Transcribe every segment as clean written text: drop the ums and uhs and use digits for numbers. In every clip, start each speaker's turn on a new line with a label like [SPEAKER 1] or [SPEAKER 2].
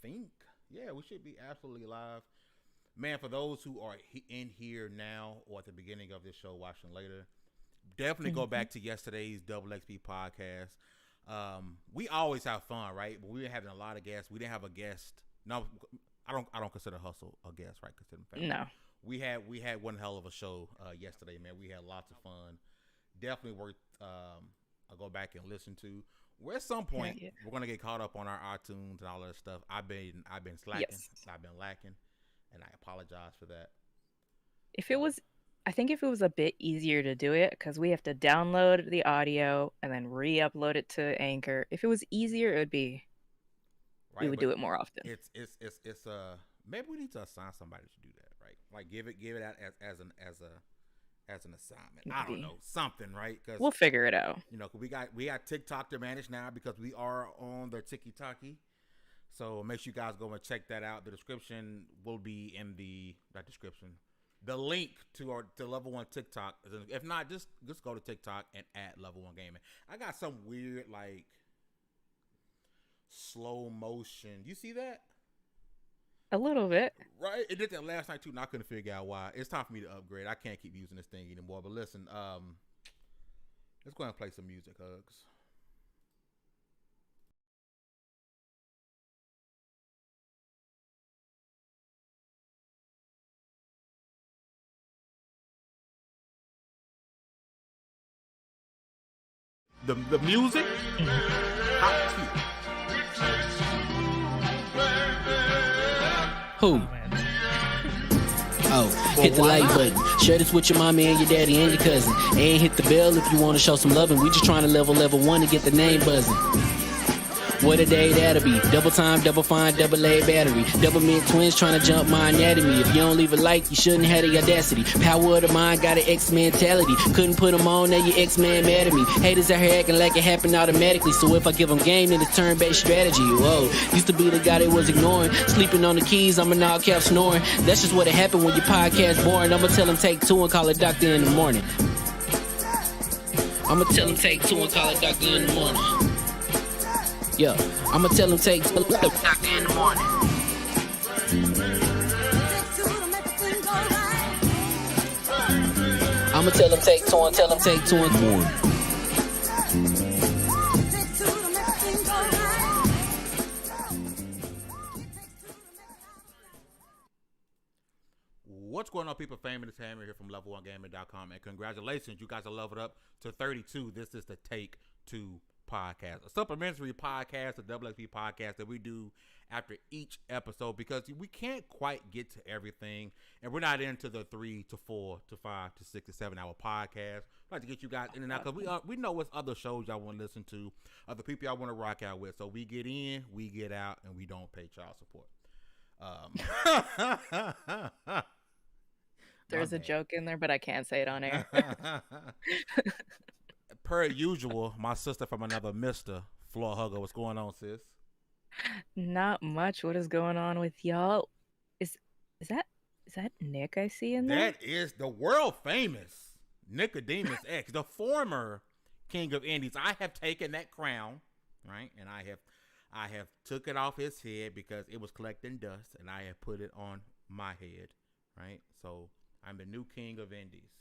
[SPEAKER 1] think. Yeah, we should be absolutely live. Man, for those who are in here now or at the beginning of this show watching later, definitely go back to yesterday's Double XP podcast. We always have fun, right? But we were having a lot of guests. We didn't have a guest. No, I don't consider Hustle a guest, right? Consider him family.
[SPEAKER 2] No.
[SPEAKER 1] We had one hell of a show yesterday, man. We had lots of fun. Definitely worth I'll go back and listen to. Where at some point we're gonna get caught up on our iTunes and all that stuff. I've been slacking.
[SPEAKER 2] Yes.
[SPEAKER 1] I've been lacking, and I apologize for that.
[SPEAKER 2] I think if it was a bit easier to do it, because we have to download the audio and then re-upload it to Anchor. If it was easier, it would be.
[SPEAKER 1] Right,
[SPEAKER 2] we would do it more often.
[SPEAKER 1] It's maybe we need to assign somebody to do that, right? Like give it out as an assignment. I don't know, something, right? Because
[SPEAKER 2] we'll figure it out.
[SPEAKER 1] You know, we got TikTok to manage now because we are on the TikTok. So make sure you guys go and check that out. The description will be in the description. The link to Level 1 TikTok. If not, just go to TikTok and add Level 1 Gaming. I got some weird like slow motion. You see that?
[SPEAKER 2] A little bit.
[SPEAKER 1] Right? It did that last night too, and I couldn't figure out why. It's time for me to upgrade. I can't keep using this thing anymore. But listen, let's go ahead and play some music, Hugs. The music, hot
[SPEAKER 3] Who? Oh, hit the like button. Share this with your mommy and your daddy and your cousin. And hit the bell if you want to show some loving. We just trying to level 1 to get the name buzzing. What a day that'll be. Double time, double fine, double A battery. Double mint twins trying to jump my anatomy. If you don't leave a like, you shouldn't have the audacity. Power of the mind got an X mentality. Couldn't put them on, now your X-Man mad at me. Haters out here acting like it happened automatically. So if I give them game, then it's turn-based strategy. Whoa, used to be the guy they was ignoring. Sleeping on the keys, I'm an all cap snoring. That's just what happened when your podcast boring. I'ma tell him take 2 and call it doctor in the morning. I'ma tell him take 2 and call it doctor in the morning. Yeah, I'ma tell him take doctor in the morning. I'ma tell him take 2 and tell him take 2 in the morning.
[SPEAKER 1] What's going on, people? Fame and it's Hammer here from level1gaming.com, and congratulations, you guys are leveled up to 32. This is the Take 2 podcast, a supplementary podcast, a double XP podcast that we do after each episode because we can't quite get to everything, and we're not into the 3 to 4 to 5 to 6 to 7 hour podcast. I'd like to get you guys in and out because we know what's other shows y'all want to listen to, other people y'all want to rock out with. So we get in, we get out, and we don't pay child support.
[SPEAKER 2] There's a joke in there, but I can't say it on air.
[SPEAKER 1] Per usual, my sister from another Mr. Floor Hugger. What's going on, sis?
[SPEAKER 2] Not much. What is going on with y'all? Is that Nick I see in there?
[SPEAKER 1] That is the world famous Nicodemus X, the former King of Indies. I have taken that crown, right? And I have took it off his head because it was collecting dust, and I have put it on my head, right? So I'm the new King of Indies.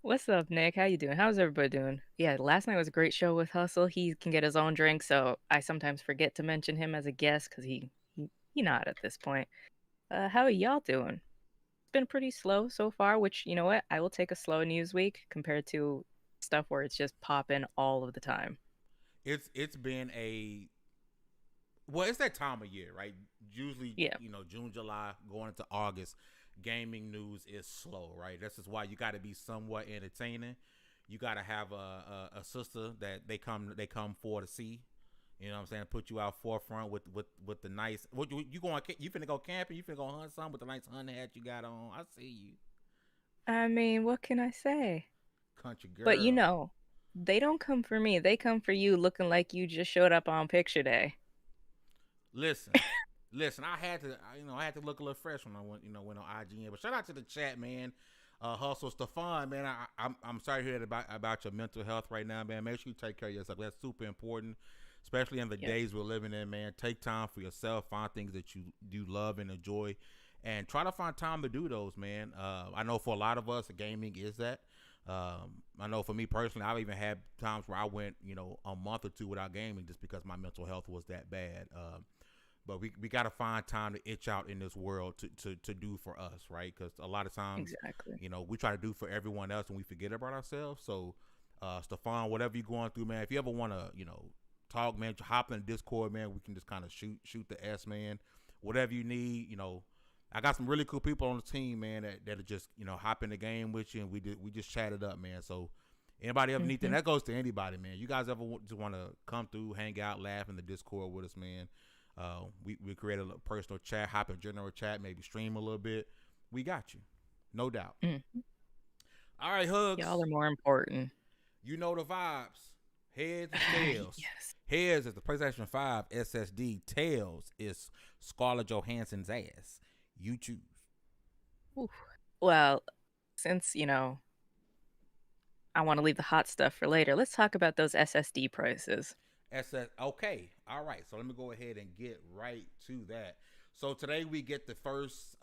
[SPEAKER 2] What's up, Nick? How you doing? How's everybody doing? Yeah, last night was a great show with Hustle. He can get his own drink, so I sometimes forget to mention him as a guest because he not at this point. How are y'all doing? It's been pretty slow so far, which, you know what? I will take a slow news week compared to stuff where it's just popping all of the time.
[SPEAKER 1] It's been it's that time of year, right? Usually,
[SPEAKER 2] yeah.
[SPEAKER 1] June, July, going into August, gaming news is slow, right? This is why you got to be somewhat entertaining. You got to have a sister that they come for to see. You know what I'm saying? Put you out forefront with the nice. What you finna go camping? You finna go hunt something with the nice hunting hat you got on? I see you.
[SPEAKER 2] I mean, what can I say?
[SPEAKER 1] Country girl.
[SPEAKER 2] But they don't come for me. They come for you, looking like you just showed up on picture day.
[SPEAKER 1] Listen, I had to look a little fresh when I went on IGN. But shout out to the chat, man. Hustle Stefan, man. I'm sorry to hear that about your mental health right now, man. Make sure you take care of yourself. That's super important. especially in the
[SPEAKER 2] Yes.
[SPEAKER 1] days we're living in, man. Take time for yourself, find things that you do love and enjoy, and try to find time to do those, man. I know for a lot of us, gaming is that. I know for me personally, I've even had times where I went, a month or two without gaming just because my mental health was that bad. But we got to find time to itch out in this world to do for us, right? Because a lot of times,
[SPEAKER 2] Exactly.
[SPEAKER 1] we try to do for everyone else and we forget about ourselves. So, Stefan, whatever you're going through, man, if you ever want to, talk, man, hop in the Discord, man. We can just kind of shoot the S, man. Whatever you need, I got some really cool people on the team, man, that are just, hop in the game with you, and we just chatted up, man. So anybody ever need that? That goes to anybody, man. You guys ever just want to come through, hang out, laugh in the Discord with us, man? We created a personal chat, hop in general chat, maybe stream a little bit. We got you, no doubt. All right, Hugs.
[SPEAKER 2] Y'all are more important.
[SPEAKER 1] You know the vibes. Heads and tails.
[SPEAKER 2] Yes.
[SPEAKER 1] Heads is the PlayStation 5 SSD. Tails is Scarlett Johansson's ass. You choose.
[SPEAKER 2] Oof. Well, since I want to leave the hot stuff for later, let's talk about those SSD prices.
[SPEAKER 1] Okay. All right. So let me go ahead and get right to that. So today we get the first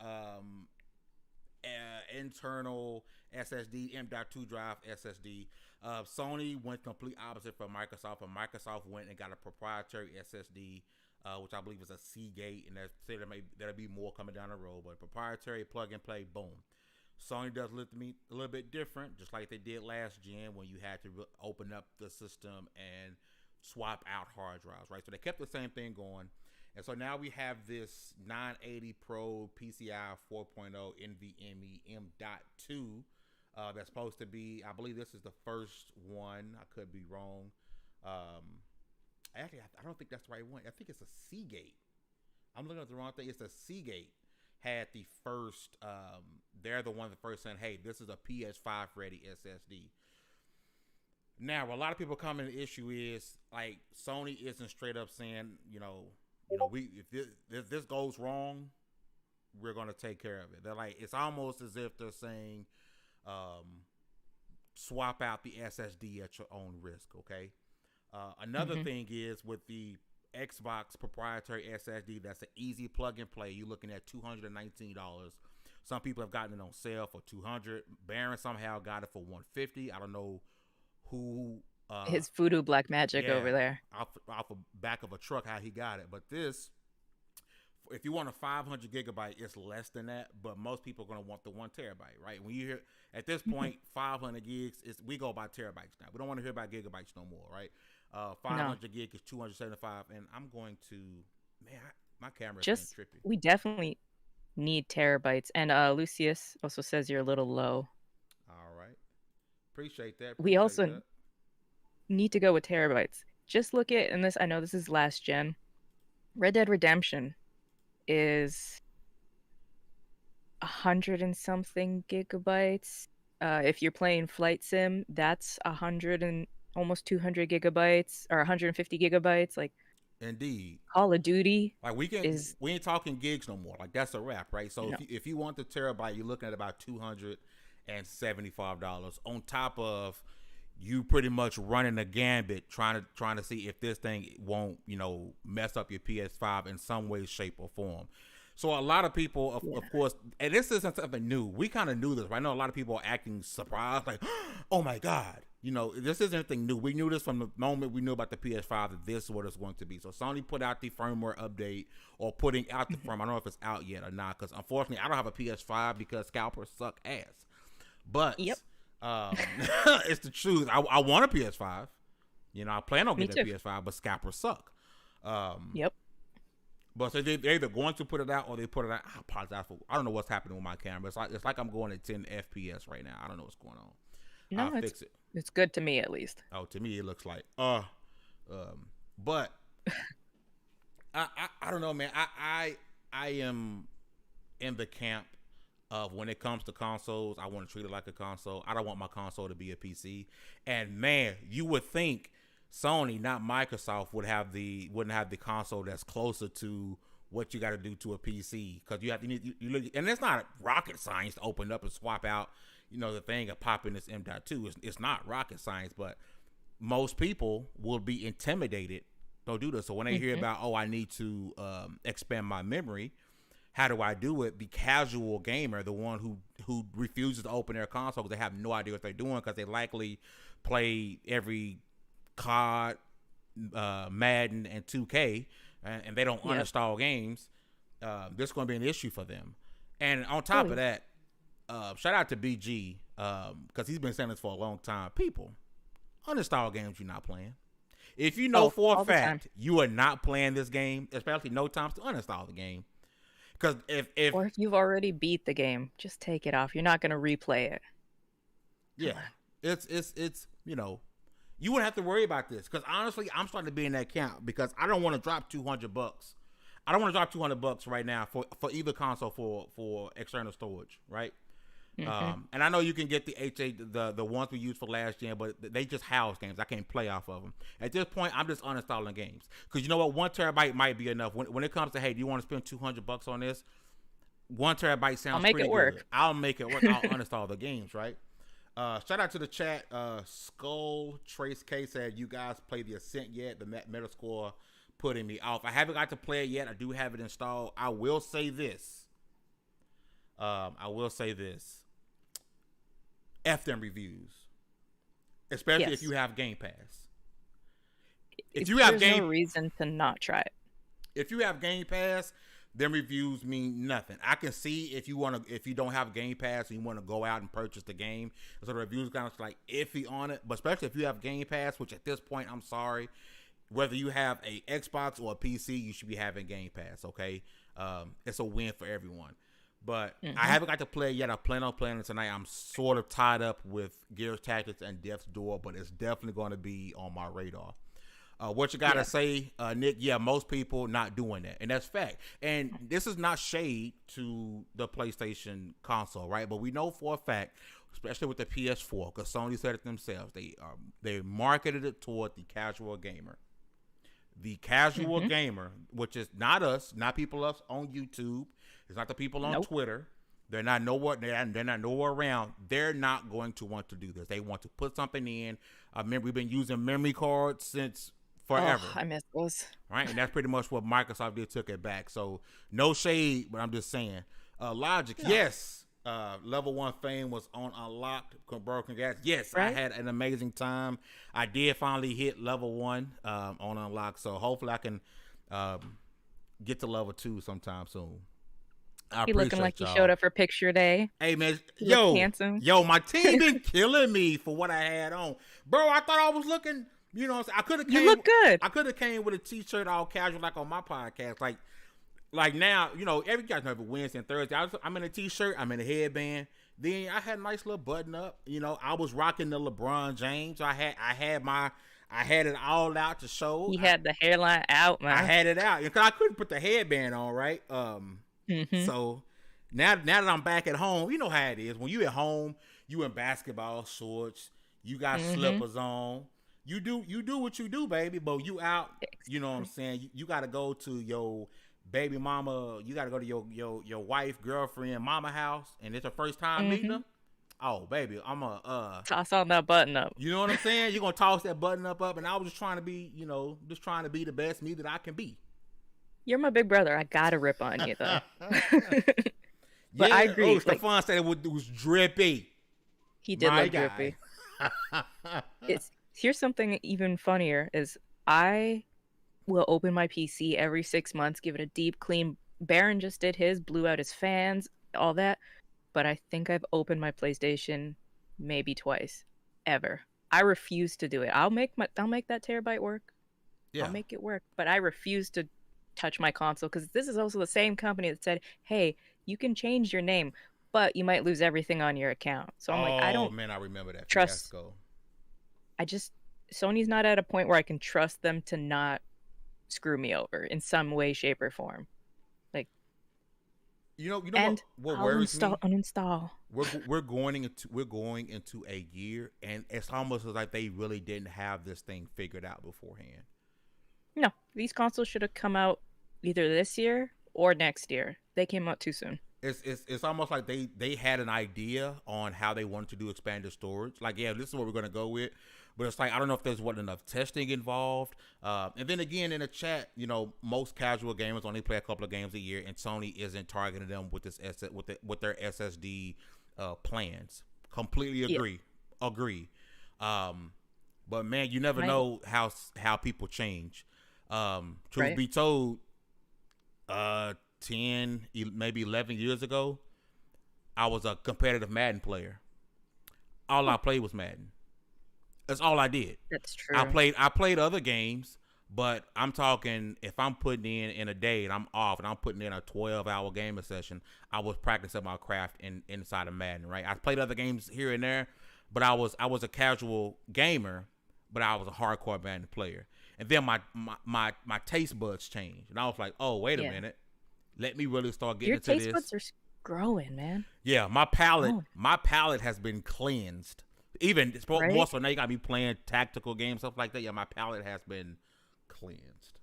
[SPEAKER 1] internal SSD, M.2 drive SSD. Sony went complete opposite from Microsoft, and Microsoft went and got a proprietary SSD, which I believe is a Seagate, and there'll be more coming down the road. But proprietary, plug and play, boom. Sony does a little bit different, just like they did last gen when you had to open up the system and swap out hard drives, right? So they kept the same thing going. And so now we have this 980 Pro PCI 4.0 NVMe M.2 that's supposed to be, I believe this is the first one. I could be wrong. Actually, I don't think that's the right one. I think it's a Seagate. I'm looking at the wrong thing. It's a Seagate had the first, they're the one that first saying, hey, this is a PS5 ready SSD. Now, a lot of people come in, the issue is like Sony isn't straight up saying, if this goes wrong, we're gonna take care of it. They're like, it's almost as if they're saying, swap out the SSD at your own risk. Okay. Another thing is with the Xbox proprietary SSD, that's an easy plug and play. You're looking at $219. Some people have gotten it on sale for $200. Baron somehow got it for $150. I don't know who
[SPEAKER 2] his voodoo black magic over there
[SPEAKER 1] off the back of a truck how he got it. But this, if you want a 500 gigabyte, it's less than that, but most people are going to want the 1 terabyte, right? When you hear at this point 500 gigs, we go by terabytes now. We don't want to hear about gigabytes no more, right? 500 gig is 275, and I'm going to, my camera's been trippy.
[SPEAKER 2] We definitely need terabytes, and Lucius also says you're a little low.
[SPEAKER 1] All right, appreciate that.
[SPEAKER 2] We also need to go with terabytes. Just look at, and this, I know this is last gen, Red Dead Redemption is 100 and something gigabytes. If you're playing Flight Sim, that's 100 and almost 200 gigabytes or 150 gigabytes. Like,
[SPEAKER 1] indeed,
[SPEAKER 2] Call of Duty.
[SPEAKER 1] Like we ain't talking gigs no more. Like that's a wrap, right? So if you want the terabyte, you're looking at about $275 on top of you pretty much running a gambit trying to see if this thing won't, mess up your PS5 in some way, shape, or form. So a lot of people, of course, and this isn't something new. We kind of knew this, right? I know a lot of people are acting surprised, like, oh my God. This isn't anything new. We knew this from the moment we knew about the PS5 that this is what it's going to be. So Sony put out the firmware update or putting out the firmware. I don't know if it's out yet or not, because unfortunately I don't have a PS5 because scalpers suck ass. But it's the truth. I want a PS5. I plan on getting a PS5, but scalpers suck. But so they're either going to put it out or they put it out. I apologize I don't know what's happening with my camera. It's like I'm going at 10 FPS right now. I don't know what's going on.
[SPEAKER 2] No,
[SPEAKER 1] I'll fix it.
[SPEAKER 2] It's good to me at least.
[SPEAKER 1] Oh, to me it looks like but I don't know, man. I am in the camp of when it comes to consoles, I want to treat it like a console. I don't want my console to be a PC. And man, you would think Sony, not Microsoft, wouldn't have the console that's closer to what you got to do to a PC, because you look, and it's not rocket science to open up and swap out the thing and pop in this M.2. It's not rocket science, but most people will be intimidated go do this. So when they hear about, oh, I need to expand my memory, how do I do it? The casual gamer, the one who refuses to open their console because they have no idea what they're doing because they likely play every COD, Madden, and 2K, and they don't uninstall games. This is going to be an issue for them. And on top of that, shout out to BG because he's been saying this for a long time. People, uninstall games you're not playing. If you know for a fact you are not playing this game, especially no times to uninstall the game. Because if
[SPEAKER 2] you've already beat the game, just take it off. You're not going to replay it.
[SPEAKER 1] Yeah, it's you know, you wouldn't have to worry about this. Because honestly, I'm starting to be in that camp because I don't want to drop $200. I don't want to drop $200 right now for either console for external storage, right? And I know you can get the ones we used for last gen, but they just house games. I can't play off of them. At this point, I'm just uninstalling games because you know what, 1 terabyte might be enough. When it comes to, hey, do you want to spend $200 on this? 1 terabyte sounds pretty good. I'll make it work. I'll uninstall the games, right? Shout out to the chat. Skull Trace K said, "You guys play the Ascent yet? The Metascore putting me off. I haven't got to play it yet. I do have it installed. I will say this. F them reviews, especially if you have Game Pass. If you have
[SPEAKER 2] no reason to not try it.
[SPEAKER 1] If you have Game Pass, them reviews mean nothing. I can see if you don't have Game Pass and you want to go out and purchase the game, so the reviews kind of like iffy on it. But especially if you have Game Pass, which at this point, I'm sorry, whether you have a Xbox or a PC, you should be having Game Pass. Okay, it's a win for everyone. But I haven't got to play it yet. I plan on playing it tonight. I'm sort of tied up with Gears Tactics and Death's Door, but it's definitely going to be on my radar. What you got to say, Nick? Yeah, most people not doing that, and that's fact. And this is not shade to the PlayStation console, right? But we know for a fact, especially with the PS4, because Sony said it themselves, they marketed it toward the casual gamer. The casual gamer, which is not us, not people us on YouTube. It's not the people on Twitter. They're not nowhere. They're not nowhere around. They're not going to want to do this. They want to put something in. I remember we've been using memory cards since forever.
[SPEAKER 2] I miss those.
[SPEAKER 1] Right, and that's pretty much what Microsoft did. Took it back. So no shade, but I'm just saying. Logic, yes. Level 1 fame was on Unlocked. Bro, congrats. Yes, right? I had an amazing time. I did finally hit level 1 on Unlocked. So hopefully I can get to level 2 sometime soon.
[SPEAKER 2] You looking like you showed up for picture day.
[SPEAKER 1] Hey man,
[SPEAKER 2] handsome.
[SPEAKER 1] My team been killing me for what I had on, bro. I thought I was looking, you know, I could have.
[SPEAKER 2] You look good.
[SPEAKER 1] I could have came with a t-shirt all casual like on my podcast, like now, you know, every guys know every Wednesday and Thursday. I'm in a t-shirt, I'm in a headband. Then I had a nice little button up. You know, I was rocking the LeBron James. I had it all out to show.
[SPEAKER 2] He had the hairline out, man.
[SPEAKER 1] I had it out because I couldn't put the headband on, right? So now that I'm back at home, you know how it is. When you at home, you in basketball shorts, you got slippers on. You do what you do, baby. But you out, you know what I'm saying? You got to go to your baby mama. You got to go to your wife, girlfriend, mama house, and it's your first time meeting them. Oh, baby, I'm
[SPEAKER 2] toss on that button up.
[SPEAKER 1] You know what I'm saying? You're gonna toss that button up, and I was just trying to be, you know, the best me that I can be.
[SPEAKER 2] You're my big brother. I gotta rip on you though. But I agree.
[SPEAKER 1] Stefan said it was drippy.
[SPEAKER 2] He did look drippy. Here's something even funnier is I will open my PC every 6 months, give it a deep clean. Baron just did his, blew out his fans, all that. But I think I've opened my PlayStation maybe twice, ever. I refuse to do it. I'll make that terabyte work. Yeah. I'll make it work. But I refuse to touch my console because this is also the same company that said, hey, you can change your name, but you might lose everything on your account. So I'm like, I don't
[SPEAKER 1] I remember that
[SPEAKER 2] trust. Sony's not at a point where I can trust them to not screw me over in some way, shape, or form. Like,
[SPEAKER 1] you know what worries me?
[SPEAKER 2] Uninstall.
[SPEAKER 1] We're going into a year, and it's almost like they really didn't have this thing figured out beforehand.
[SPEAKER 2] No, these consoles should have come out either this year or next year. They came out too soon.
[SPEAKER 1] It's almost like they had an idea on how they wanted to do expanded storage. Like, yeah, this is what we're going to go with. But it's like I don't know if there's wasn't enough testing involved. And then again, in the chat, most casual gamers only play a couple of games a year, and Sony isn't targeting them with this with their SSD plans. Completely agree. But man, you never know how people change. Truth be told, 10, maybe 11 years ago, I was a competitive Madden player. All I played was Madden. That's all I did.
[SPEAKER 2] That's true.
[SPEAKER 1] I played other games, but I'm talking if I'm putting in a day and I'm off and I'm putting in a 12-hour gaming session, I was practicing my craft inside of Madden, right? I played other games here and there, but I was a casual gamer, but I was a hardcore Madden player. And then my taste buds changed, and I was like, oh, wait a minute, let me really start getting into this.
[SPEAKER 2] Your taste buds are growing, man.
[SPEAKER 1] Yeah, my palate has been cleansed. Even more so now, you gotta be playing tactical games, stuff like that. Yeah, my palate has been cleansed.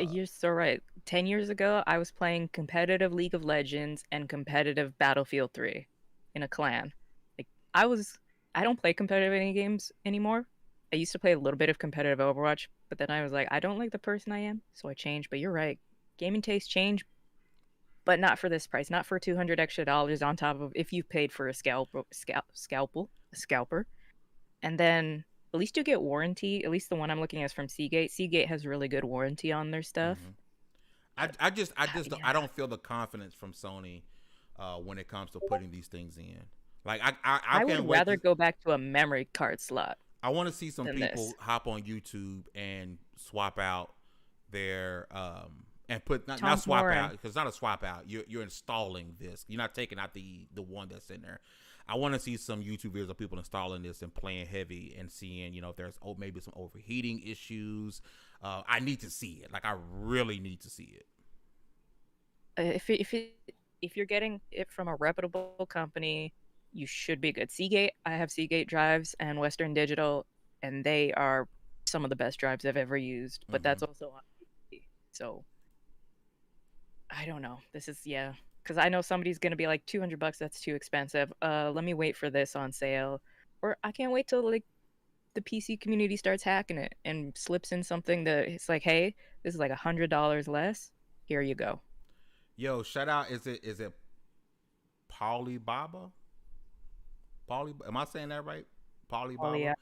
[SPEAKER 2] You're so right. 10 years ago, I was playing competitive League of Legends and competitive Battlefield 3 in a clan. Like I don't play competitive any games anymore. I used to play a little bit of competitive Overwatch, but then I was like, I don't like the person I am, so I changed. But you're right, gaming tastes change, but not for this price, not for $200 extra on top of if you paid for a scalper, and then at least you get warranty. At least the one I'm looking at is from Seagate. Seagate has really good warranty on their stuff.
[SPEAKER 1] Mm-hmm. I don't feel the confidence from Sony when it comes to putting these things in. Like I
[SPEAKER 2] would rather go back to a memory card slot.
[SPEAKER 1] I want to see some people hop on YouTube and swap out their and put not swap out, because it's not a swap out. You're installing this. You're not taking out the one that's in there. I want to see some YouTube videos of people installing this and playing heavy and seeing, if there's maybe some overheating issues. I need to see it. Like I really need to see
[SPEAKER 2] it. If you're getting it from a reputable company, you should be good. Seagate, I have Seagate drives and Western Digital, and they are some of the best drives I've ever used. But that's also on PC. So I don't know. This is because I know somebody's gonna be like $200. That's too expensive. Let me wait for this on sale, or I can't wait till like the PC community starts hacking it and slips in something that it's like, hey, this is like $100 less. Here you go.
[SPEAKER 1] Yo, shout out. Is it Polybaba? Am I saying that right? Polybaba.
[SPEAKER 2] Yeah.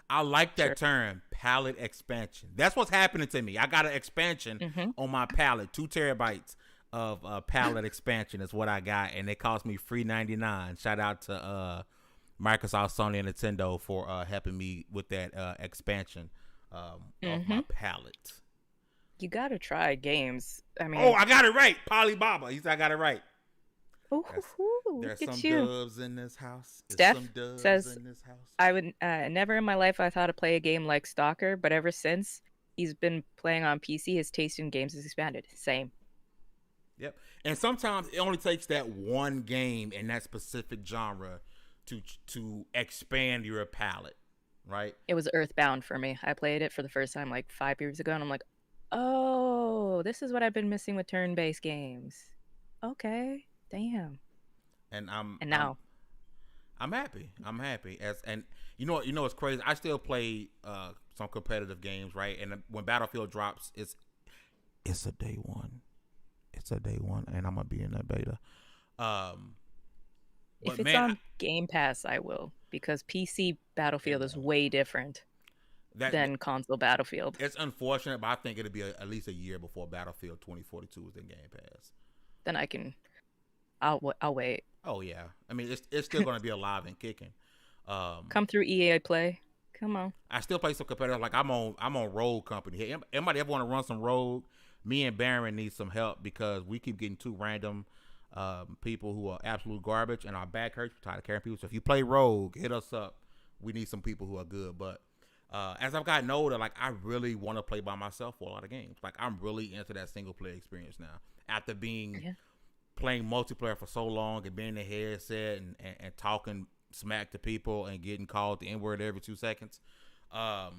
[SPEAKER 1] I like that term, palette expansion. That's what's happening to me. I got an expansion on my palette, 2 terabytes of palette expansion is what I got, and it cost me $3.99. Shout out to Microsoft, Sony, and Nintendo for helping me with that expansion of my palette.
[SPEAKER 2] You gotta try games. I mean,
[SPEAKER 1] I got it right, Polybaba. He said I got it right.
[SPEAKER 2] There's
[SPEAKER 1] some doves in this house.
[SPEAKER 2] Steph
[SPEAKER 1] some doves
[SPEAKER 2] says,
[SPEAKER 1] in this house.
[SPEAKER 2] I would never in my life I thought to play a game like Stalker, but ever since he's been playing on PC, his taste in games has expanded. Same.
[SPEAKER 1] Yep. And sometimes it only takes that one game in that specific genre to expand your palette, right?
[SPEAKER 2] It was Earthbound for me. I played it for the first time like 5 years ago, and I'm like, oh, this is what I've been missing with turn-based games. Okay. Damn.
[SPEAKER 1] And
[SPEAKER 2] now
[SPEAKER 1] I'm happy. And you know what's crazy? I still play some competitive games, right? And when Battlefield drops, it's a day one. It's a day one, and I'm gonna be in that beta.
[SPEAKER 2] If it's on Game Pass, I will, because PC Battlefield is way different than console Battlefield.
[SPEAKER 1] It's unfortunate, but I think it'll be at least a year before Battlefield 2042 is in Game Pass.
[SPEAKER 2] Then I'll wait.
[SPEAKER 1] Oh yeah, I mean it's still gonna be alive and kicking.
[SPEAKER 2] Come through EA Play. Come on.
[SPEAKER 1] I still play some competitive. Like I'm on Rogue Company. Hey, anybody ever want to run some Rogue? Me and Baron need some help because we keep getting 2 random people who are absolute garbage, and our back hurts. We're tired of carrying people. So if you play Rogue, hit us up. We need some people who are good. But as I've gotten older, like I really want to play by myself for a lot of games. Like I'm really into that single player experience now. After playing multiplayer for so long and being in the headset and talking smack to people and getting called the N-word every 2 seconds. I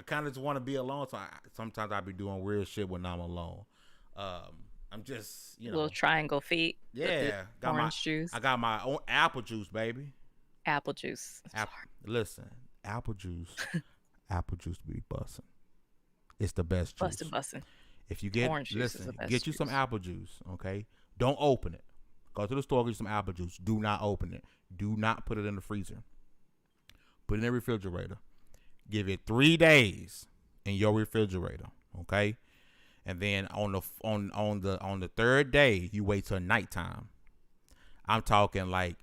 [SPEAKER 1] kind of just want to be alone. So sometimes I be doing weird shit when I'm alone. I'm just,
[SPEAKER 2] little triangle feet.
[SPEAKER 1] Yeah.
[SPEAKER 2] Got orange juice.
[SPEAKER 1] I got my own apple juice, baby.
[SPEAKER 2] Apple juice.
[SPEAKER 1] Listen, apple juice be bussin'. It's the best juice.
[SPEAKER 2] Bussin'.
[SPEAKER 1] If you get
[SPEAKER 2] Orange juice is the best
[SPEAKER 1] get you some
[SPEAKER 2] juice.
[SPEAKER 1] apple juice, okay? Don't open it. Go to the store, get you some apple juice. Do not open it. Do not put it in the freezer. Put it in the refrigerator. Give it 3 days in your refrigerator, okay? And then on the third day, you wait till nighttime. I'm talking like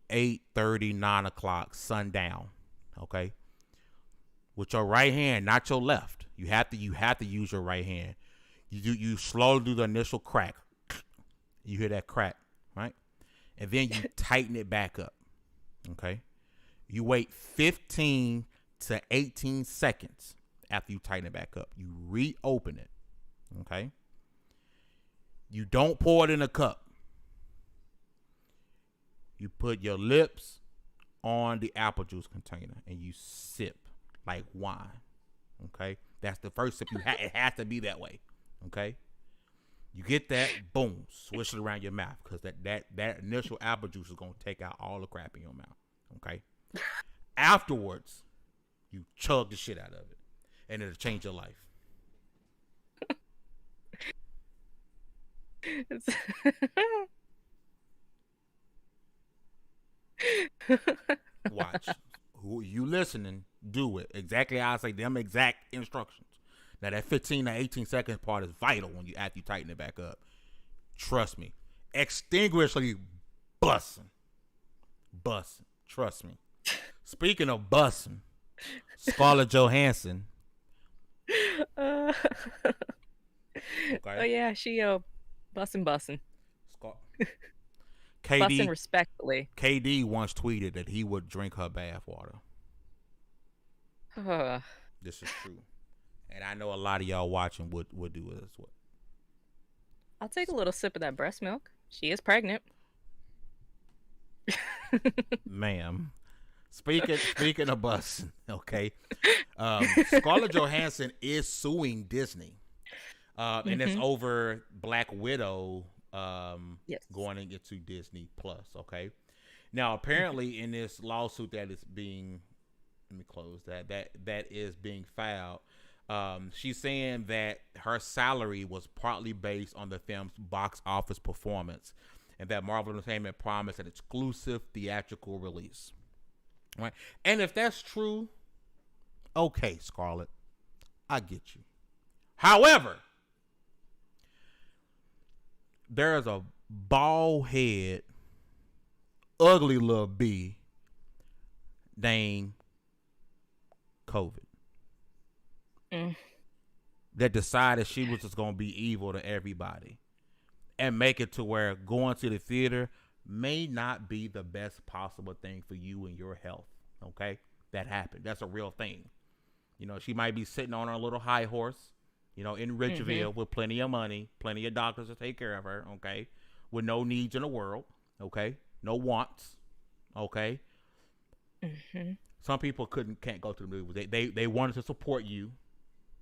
[SPEAKER 1] 8:30, 9 o'clock, sundown, okay? With your right hand, not your left. You have to use your right hand. You slowly do the initial crack. You hear that crack, right? And then you tighten it back up, okay? You wait 15 to 18 seconds after you tighten it back up. You reopen it, okay? You don't pour it in a cup. You put your lips on the apple juice container and you sip like wine, okay? That's the first sip. It has to be that way, okay? You get that, boom, swish it around your mouth because that initial apple juice is going to take out all the crap in your mouth, okay? Afterwards, you chug the shit out of it, and it'll change your life. Watch. Who you listening, do it. Exactly how I say them exact instructions. Now that 15 to 18 seconds part is vital when you after you tighten it back up. Trust me. Extinguishingly bussin'. Trust me. Speaking of bussin', Scarlett Johansson.
[SPEAKER 2] Okay. Oh yeah, she bussin'. Bussin' respectfully.
[SPEAKER 1] KD once tweeted that he would drink her bath water. This is true. And I know a lot of y'all watching would do it as well.
[SPEAKER 2] I'll take a little sip of that breast milk. She is pregnant.
[SPEAKER 1] Ma'am. Speaking of bussin', okay. Scarlett Johansson is suing Disney. And it's over Black Widow
[SPEAKER 2] yes.
[SPEAKER 1] going into Disney Plus, okay? Now, apparently in this lawsuit that is being, let me close that is being filed, she's saying that her salary was partly based on the film's box office performance and that Marvel Entertainment promised an exclusive theatrical release. Right? And if that's true, okay, Scarlett, I get you. However, there is a bald head, ugly little bee named COVID that decided she was just going to be evil to everybody and make it to where going to the theater may not be the best possible thing for you and your health. Okay? That happened. That's a real thing. You know, she might be sitting on her little high horse, you know, in Ridgeville with plenty of money, plenty of doctors to take care of her, okay? With no needs in the world, okay? No wants, okay? Some people can't go to the movies. They wanted to support you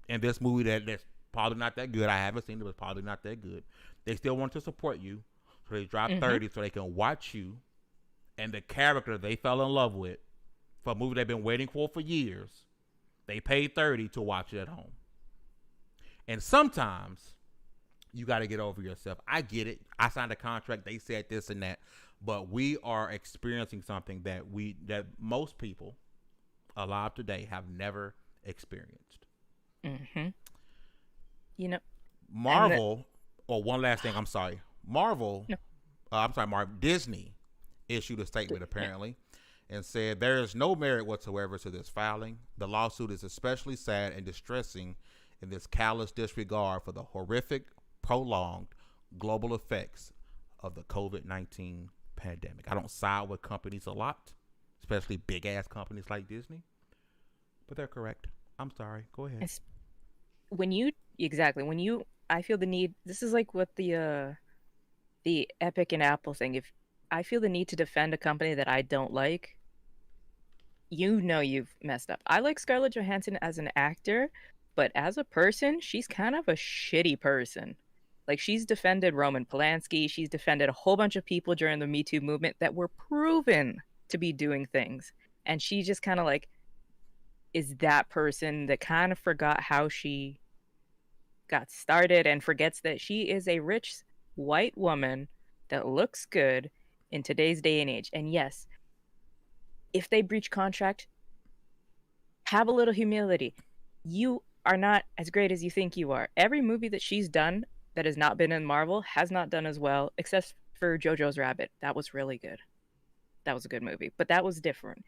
[SPEAKER 1] in this movie that's probably not that good. I haven't seen it, but it's probably not that good. They still want to support you, so they drop 30 so they can watch you and the character they fell in love with for a movie they've been waiting for years. They paid 30 to watch it at home. And sometimes you got to get over yourself. I get it. I signed a contract. They said this and that, but we are experiencing something that most people alive today have never experienced.
[SPEAKER 2] You know,
[SPEAKER 1] Marvel. Or one last thing. I'm sorry. Marvel. No. Disney issued a statement apparently and said there is no merit whatsoever to this filing. The lawsuit is especially sad and distressing in this callous disregard for the horrific, prolonged global effects of the COVID-19 pandemic. I don't side with companies a lot, especially big-ass companies like Disney, but they're correct. I'm sorry. Go ahead.
[SPEAKER 2] I feel the need, this is like what the Epic and Apple thing. If I feel the need to defend a company that I don't like, you know you've messed up. I like Scarlett Johansson as an actor, but as a person, she's kind of a shitty person. Like, she's defended Roman Polanski. She's defended a whole bunch of people during the Me Too movement that were proven to be doing things. And she just kind of like is that person that kind of forgot how she got started and forgets that she is a rich white woman that looks good in today's day and age. And yes, if they breach contract, have a little humility. You are not as great as you think you are. Every movie that she's done that has not been in Marvel has not done as well, except for JoJo's Rabbit. That was really good. That was a good movie, but that was different.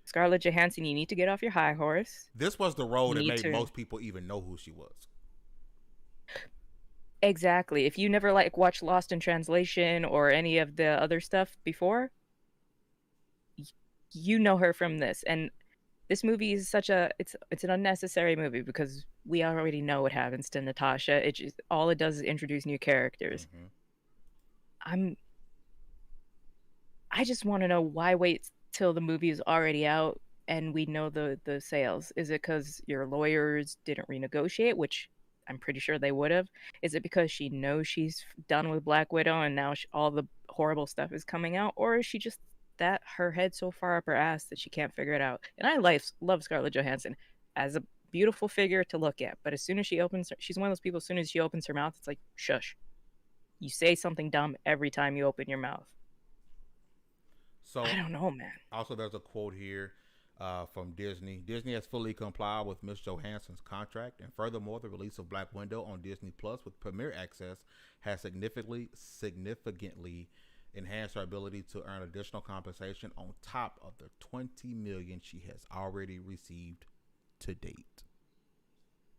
[SPEAKER 2] Scarlett Johansson, you need to get off your high horse.
[SPEAKER 1] This was the role that made most people even know who she was.
[SPEAKER 2] Exactly. If you never like watched Lost in Translation or any of the other stuff before, you know her from this. And this movie is such a it's an unnecessary movie because we already know what happens to Natasha. It just all it does is introduce new characters. I just want to know why wait till the movie is already out and we know the sales. Is it because your lawyers didn't renegotiate, which I'm pretty sure they would have? Is it because she knows she's done with Black Widow and now all the horrible stuff is coming out? Or is she just that her head so far up her ass that she can't figure it out? And I love Scarlett Johansson as a beautiful figure to look at. But as soon as she opens, she's one of those people, as soon as she opens her mouth, it's like, shush. You say something dumb every time you open your mouth.
[SPEAKER 1] So
[SPEAKER 2] I don't know, man.
[SPEAKER 1] Also, there's a quote here from Disney. Disney has fully complied with Ms. Johansson's contract, and furthermore, the release of Black Widow on Disney Plus with Premier Access has significantly enhanced her ability to earn additional compensation on top of the $20 million she has already received to date.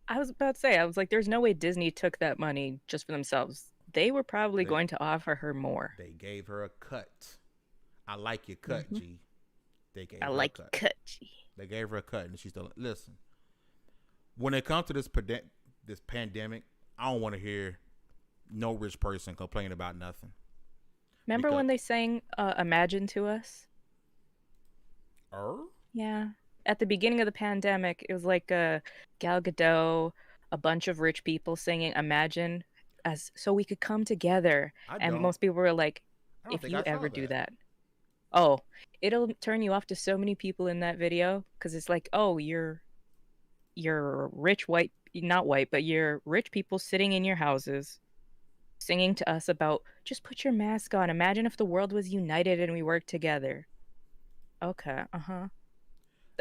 [SPEAKER 2] I was about to say, I was like, there's no way Disney took that money just for themselves. They were probably going to offer her more.
[SPEAKER 1] They gave her a cut. I like your cut, G. They gave her
[SPEAKER 2] a cut, G.
[SPEAKER 1] They gave her a cut, and she's still listen. When it comes to this pandemic, I don't want to hear no rich person complain about nothing.
[SPEAKER 2] Remember when they sang "Imagine" to us? Yeah. At the beginning of the pandemic, it was like Gal Gadot, a bunch of rich people singing "Imagine," so we could come together. And most people were like, "If you ever do that." Oh, it'll turn you off to so many people in that video because it's like, oh, you're rich white, not white, but you're rich people sitting in your houses singing to us about just put your mask on. Imagine if the world was united and we worked together. Okay,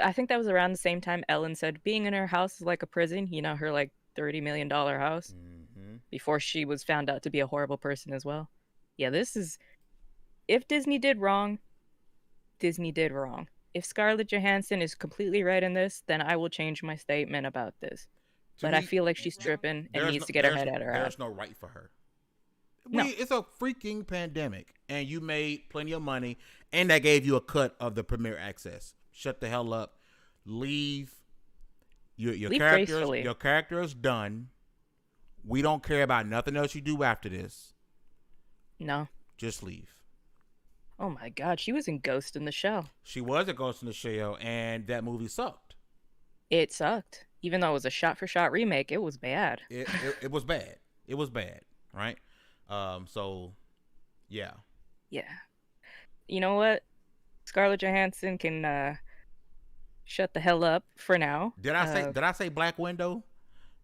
[SPEAKER 2] I think that was around the same time Ellen said being in her house is like a prison. You know, her like $30 million house before she was found out to be a horrible person as well. Yeah, this is, if Disney did wrong, Disney did wrong. If Scarlett Johansson is completely right in this, then I will change my statement about this. But I feel like she's tripping and needs to get her head out of her ass.
[SPEAKER 1] There's no right for her.
[SPEAKER 2] No.
[SPEAKER 1] It's a freaking pandemic, and you made plenty of money, and that gave you a cut of the Premier Access. Shut the hell up. Leave. Your character is done. We don't care about nothing else you do after this.
[SPEAKER 2] No.
[SPEAKER 1] Just leave.
[SPEAKER 2] Oh my God, she was in Ghost in the Shell.
[SPEAKER 1] She was a Ghost in the Shell, and that movie sucked.
[SPEAKER 2] It sucked. Even though it was a shot-for-shot remake, it was bad.
[SPEAKER 1] It was bad. It was bad, right? So, yeah.
[SPEAKER 2] Yeah. You know what? Scarlett Johansson can shut the hell up for now.
[SPEAKER 1] Did I say Black Widow?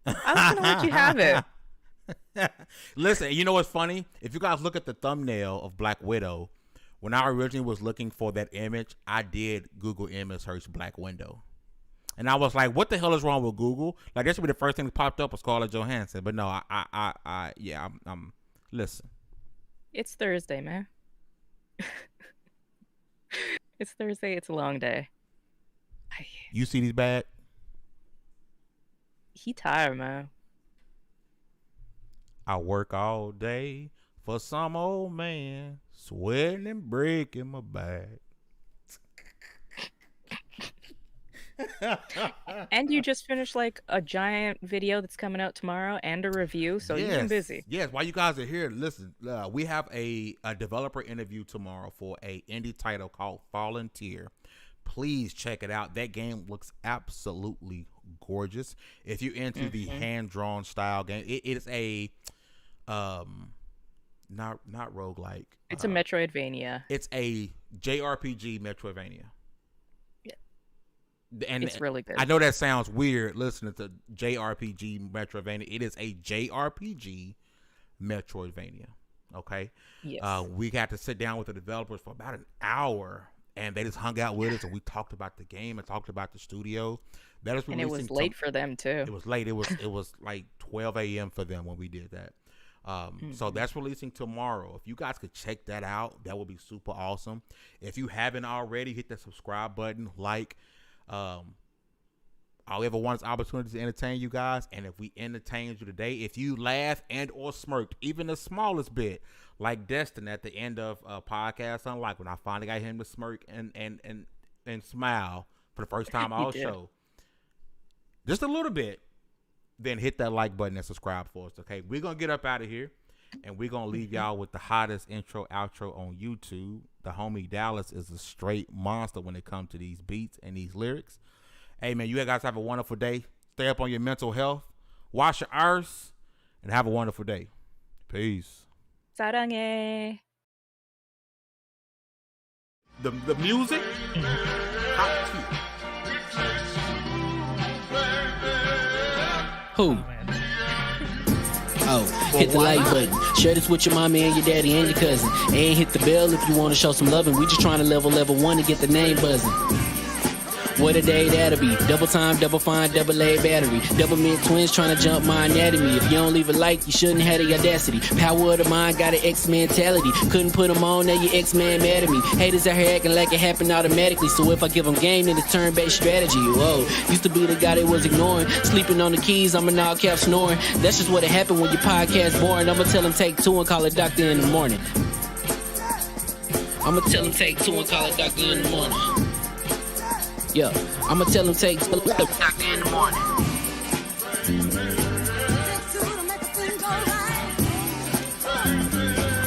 [SPEAKER 2] I was gonna let you have it.
[SPEAKER 1] Listen, you know what's funny? If you guys look at the thumbnail of Black Widow, when I originally was looking for that image, I did Google image search Black Widow. And I was like, what the hell is wrong with Google? Like, that should be the first thing that popped up was Scarlett Johansson. But no, I'm listen.
[SPEAKER 2] It's Thursday, man. It's Thursday. It's a long day.
[SPEAKER 1] You see these bad?
[SPEAKER 2] He tired, man.
[SPEAKER 1] I work all day for some old man, sweating and breaking my back.
[SPEAKER 2] And you just finished like a giant video that's coming out tomorrow and a review, so you've been busy.
[SPEAKER 1] Yes, while you guys are here, listen, we have a developer interview tomorrow for a indie title called Fallen Tier. Please check it out. That game looks absolutely gorgeous. If you're into the hand-drawn style game, it is a not roguelike.
[SPEAKER 2] It's a Metroidvania.
[SPEAKER 1] It's a JRPG Metroidvania. And
[SPEAKER 2] it's really good.
[SPEAKER 1] I know that sounds weird listening to JRPG Metroidvania. It is a JRPG Metroidvania. Okay.
[SPEAKER 2] Yes.
[SPEAKER 1] We got to sit down with the developers for about an hour, and they just hung out with us, and we talked about the game and talked about the studio. That is,
[SPEAKER 2] and it was late for them too.
[SPEAKER 1] It was late. It was like 12 a.m. for them when we did that. So that's releasing tomorrow. If you guys could check that out, that would be super awesome. If you haven't already, hit that subscribe button, like. All we ever want is opportunity to entertain you guys, and if we entertained you today, if you laugh and or smirked even the smallest bit, like Destin at the end of podcast Unlike, when I finally got him to smirk and smile for the first time all show, just a little bit, then hit that like button and subscribe for us. Okay, we're gonna get up out of here, and we're gonna leave y'all with the hottest intro outro on YouTube. The homie Dallas is a straight monster when it comes to these beats and these lyrics. Hey, man, you guys have a wonderful day. Stay up on your mental health. Wash your arse. And have a wonderful day. Peace.
[SPEAKER 2] 사랑해.
[SPEAKER 1] The music? Hot cute.
[SPEAKER 3] Who? Oh, hit the like button. Share this with your mommy and your daddy and your cousin. And hit the bell if you want to show some loving. We just trying to level 1 to get the name buzzing. What a day that'll be. Double time, double fine, double A battery. Double mid twins trying to jump my anatomy. If you don't leave a like, you shouldn't have the audacity. Power of the mind, got an X mentality. Couldn't put them on, now your X-Man mad at me. Haters out here acting like it happened automatically. So if I give them game, then it's turn-based strategy. Whoa, used to be the guy they was ignoring. Sleeping on the keys, I'm an all cap snoring. That's just what it happened when your podcast boring. I'ma tell them take 2 and call a doctor in the morning. I'ma tell them take 2 and call a doctor in the morning. Yeah, I'ma tell them take doctor in the morning.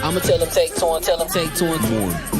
[SPEAKER 3] I'ma tell them take 2 and tell them take 2 in the morning.